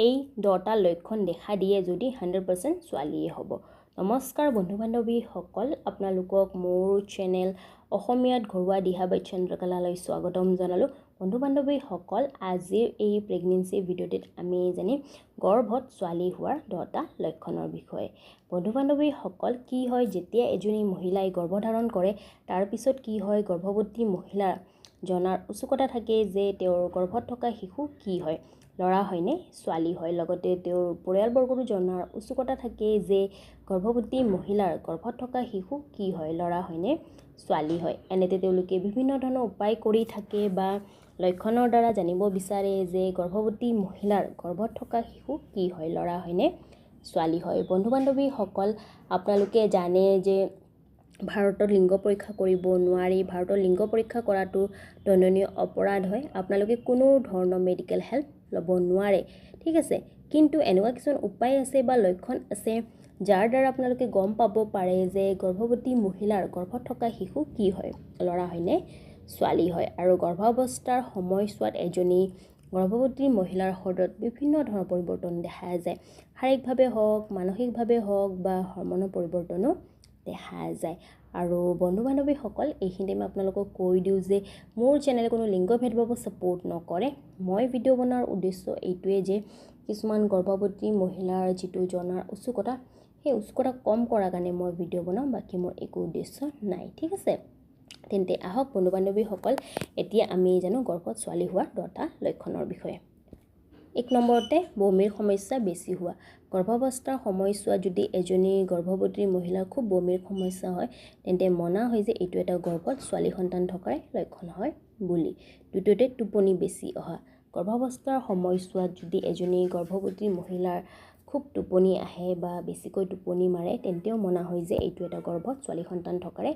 এই 10টা লক্ষণ দেখা দিয়ে যদি 100% ছোৱালীয়ে হ'ব। নমস্কাৰ বন্ধু বান্ধৱীসকল, আপোনালোকক মোৰ চেনেল অসমীয়াত ঘৰুৱা দিহা চন্দ্ৰকলালৈ স্বাগতম জনালোঁ। বন্ধু বান্ধৱীসকল, আজিৰ এই প্ৰেগনেন্সি ভিডিঅ'টিত আমি জানিম গৰ্ভত ছোৱালী হোৱাৰ 10টা লক্ষণৰ বিষয়ে। বন্ধু বান্ধৱীসকল, কি হয় যেতিয়া এজনী মহিলাই গৰ্ভধাৰণ কৰে তাৰ পিছত কি হয়, গৰ্ভৱতী মহিলাৰ জনাৰ উৎসুকতা থাকে যে তেওঁৰ গৰ্ভত থকা শিশু কি হয়, ল'ৰা হয়নে ছোৱালী হয়। লগতে তেওঁৰ পৰিয়ালবৰ্গৰো জনাৰ উৎসুকতা থাকে যে গৰ্ভৱতী মহিলাৰ গৰ্ভত থকা শিশু কি হয়, ল'ৰা হয়নে ছোৱালী হয়। এনেতে তেওঁলোকে বিভিন্ন ধৰণৰ উপায় কৰি থাকে বা লক্ষণৰ দ্বাৰা জানিব বিচাৰে যে গৰ্ভৱতী মহিলাৰ গৰ্ভত থকা শিশু কি হয়, ল'ৰা হয়নে ছোৱালী হয়। বন্ধু বান্ধৱীসকল, আপোনালোকে জানে যে ভাৰতত লিংগ পৰীক্ষা কৰিব নোৱাৰি। ভাৰতৰ লিংগ পৰীক্ষা কৰাটো দণ্ডনীয় অপৰাধ হয়। আপোনালোকে কোনো ধৰণৰ মেডিকেল হেল্প ল'ব নোৱাৰে, ঠিক আছে। কিন্তু এনেকুৱা কিছুমান উপায় আছে বা লক্ষণ আছে যাৰ দ্বাৰা আপোনালোকে গম পাব পাৰে যে গৰ্ভৱতী মহিলাৰ গৰ্ভত থকা শিশু কি হয়, ল'ৰা হয়নে ছোৱালী হয়। আৰু গৰ্ভাৱস্থাৰ সময়ছোৱাত এজনী গৰ্ভৱতী মহিলাৰ শৰীৰত বিভিন্ন ধৰণৰ পৰিৱৰ্তন দেখা যায়। শাৰীৰিকভাৱে হওক, মানসিকভাৱে হওক বা হৰমনৰ পৰিৱৰ্তনো দেখা যায়। আৰু বন্ধু বান্ধৱীসকল, এইখিনিতে মই আপোনালোকক কৈ দিওঁ যে মোৰ চেনেলে কোনো লিংগ ভেদভাৱক ছাপোৰ্ট নকৰে। মই ভিডিঅ' বনোৱাৰ উদ্দেশ্য এইটোৱে যে কিছুমান গৰ্ভৱতী মহিলাৰ যিটো জনাৰ উৎসুকতা, সেই উৎসুকতা কম কৰাৰ কাৰণে মই ভিডিঅ' বনাওঁ, বাকী মোৰ একো উদ্দেশ্য নাই, ঠিক আছে। তেন্তে আহক বন্ধু বান্ধৱীসকল, এতিয়া আমি জানো গৰ্ভত ছোৱালী হোৱাৰ 10টা লক্ষণৰ বিষয়ে। 1 নম্বৰতে বমিৰ সমস্যা বেছি হোৱা। গৰ্ভাৱস্থাৰ সময়ছোৱাত যদি এজনী গৰ্ভৱতী মহিলাৰ খুব বমিৰ সমস্যা হয় তেন্তে মনা হয় যে এইটো এটা গৰ্ভত ছোৱালী সন্তান থকাৰ লক্ষণ হয় বুলি। দ্বিতীয়তে টোপনি বেছি অহা। গৰ্ভাৱস্থাৰ সময়ছোৱাত যদি এজনী গৰ্ভৱতী মহিলাৰ খুব টোপনি আহে বা বেছিকৈ টোপনি মাৰে তেন্তেও মনা হয় যে এইটো এটা গৰ্ভত ছোৱালী সন্তান থকাৰে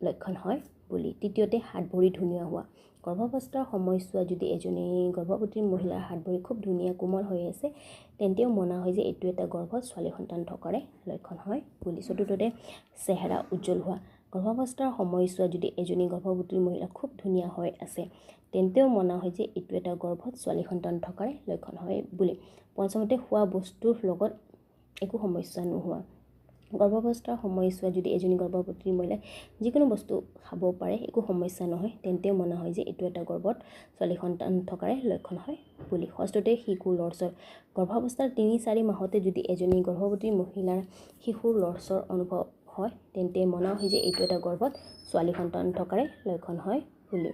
লক্ষণ হয় বুলি। তৃতীয়তে হাত ভৰি ধুনীয়া হোৱা। গৰ্ভাৱস্থাৰ সময়ছোৱাত যদি এজনী গৰ্ভৱতী মহিলাৰ হাত ভৰি খুব ধুনীয়া কোমল হৈ আছে তেন্তেও মনা হয় যে এইটো এটা গৰ্ভত ছোৱালী সন্তান থকাৰে লক্ষণ হয় বুলি। চতুৰ্থতে চেহেৰা উজ্জ্বল হোৱা। গৰ্ভাৱস্থাৰ সময়ছোৱাত যদি এজনী গৰ্ভৱতী মহিলা খুব ধুনীয়া হৈ আছে তেন্তেও মনা হয় যে এইটো এটা গৰ্ভত ছোৱালী সন্তান থকাৰে লক্ষণ হয় বুলি। পঞ্চমতে খোৱা বস্তুৰ লগত একো সমস্যা নোহোৱা। গৰ্ভাৱস্থাৰ সময়ছোৱাত যদি এজনী গৰ্ভৱতী মহিলাই যিকোনো বস্তু খাব পাৰে, একো সমস্যা নহয়, তেন্তেও মনা হয় যে এইটো এটা গৰ্ভত ছোৱালী সন্তান থকাৰে লক্ষণ হয় বুলি। ষষ্ঠতে শিশুৰ লৰচৰ। গৰ্ভাৱস্থাৰ 3-4 মাহতে যদি এজনী গৰ্ভৱতী মহিলাৰ শিশুৰ লৰচৰ অনুভৱ হয় তেন্তে মনা হয় যে এইটো এটা গৰ্ভত ছোৱালী সন্তান থকাৰে লক্ষণ হয় বুলি।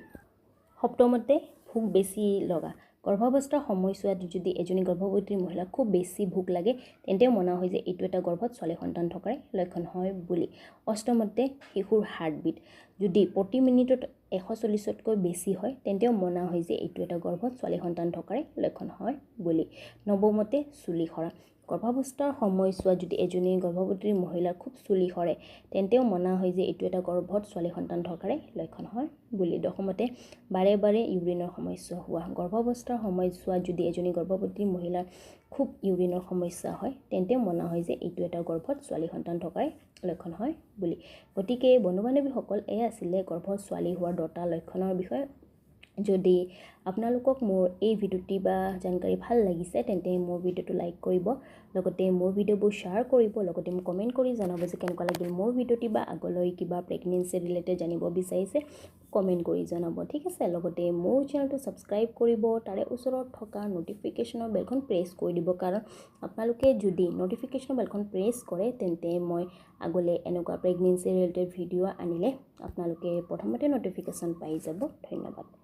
সপ্তমতে ভোক বেছি লগা। গৰ্ভাৱস্থাৰ সময়ছোৱাত যদি এজনী গৰ্ভৱতী মহিলাৰ খুব বেছি ভোক লাগে তেন্তেও মনা হয় যে এইটো এটা গৰ্ভত ছোৱালী সন্তান থকাৰে লক্ষণ হয় বুলি। অষ্টমতে শিশুৰ হাৰ্টবিট যদি প্ৰতি মিনিটত 140তকৈ বেছি হয় তেন্তেও মনা হয় যে এইটো এটা গৰ্ভত ছোৱালী সন্তান থকাৰে লক্ষণ হয় বুলি। নৱমতে চুলি সৰা। গৰ্ভাৱস্থাৰ সময়ছোৱাত যদি এজনী গৰ্ভৱতী মহিলাৰ খুব চুলি সৰে তেন্তেও মনা হয় যে এইটো এটা গৰ্ভত ছোৱালী সন্তান থকাৰে লক্ষণ হয় বুলি। দশমতে বাৰে বাৰে ইউৰিনৰ সমস্যা হোৱা। গৰ্ভাৱস্থাৰ সময়ছোৱাত যদি এজনী গৰ্ভৱতী মহিলাৰ খুব ইউৰিনৰ সমস্যা হয় তেন্তেও মনা হয় যে এইটো এটা গৰ্ভত ছোৱালী সন্তান থকাৰে লক্ষণ হয় বুলি। গতিকে বন্ধু বান্ধৱীসকল, এয়া আছিলে গৰ্ভত ছোৱালী হোৱাৰ 10টা লক্ষণৰ বিষয়ে। যদি আপোনালোকক মোৰ এই ভিডিঅ'টি বা জানকাৰী ভাল লাগিছে তেন্তে মোৰ ভিডিঅ'টো লাইক কৰিব, লগতে মোৰ ভিডিঅ'বোৰ শ্বেয়াৰ কৰিব, লগতে মোক কমেণ্ট কৰি জনাব যে কেনেকুৱা লাগিল মোৰ ভিডিঅ'টি বা আগলৈ কিবা প্ৰেগনেন্সি ৰিলেটেড জানিব বিচাৰিছে কমেণ্ট কৰি জনাব, ঠিক আছে। লগতে মোৰ চেনেলটো ছাবস্ক্ৰাইব কৰিব, তাৰে ওচৰত থকা ন'টিফিকেশ্যনৰ বেলখন প্ৰেছ কৰি দিব, কাৰণ আপোনালোকে যদি ন'টিফিকেশ্যনৰ বেলখন প্ৰেছ কৰে তেন্তে মই আগলৈ এনেকুৱা প্ৰেগনেন্সি ৰিলেটেড ভিডিঅ' আনিলে আপোনালোকে প্ৰথমতে ন'টিফিকেশ্যন পাই যাব। ধন্যবাদ।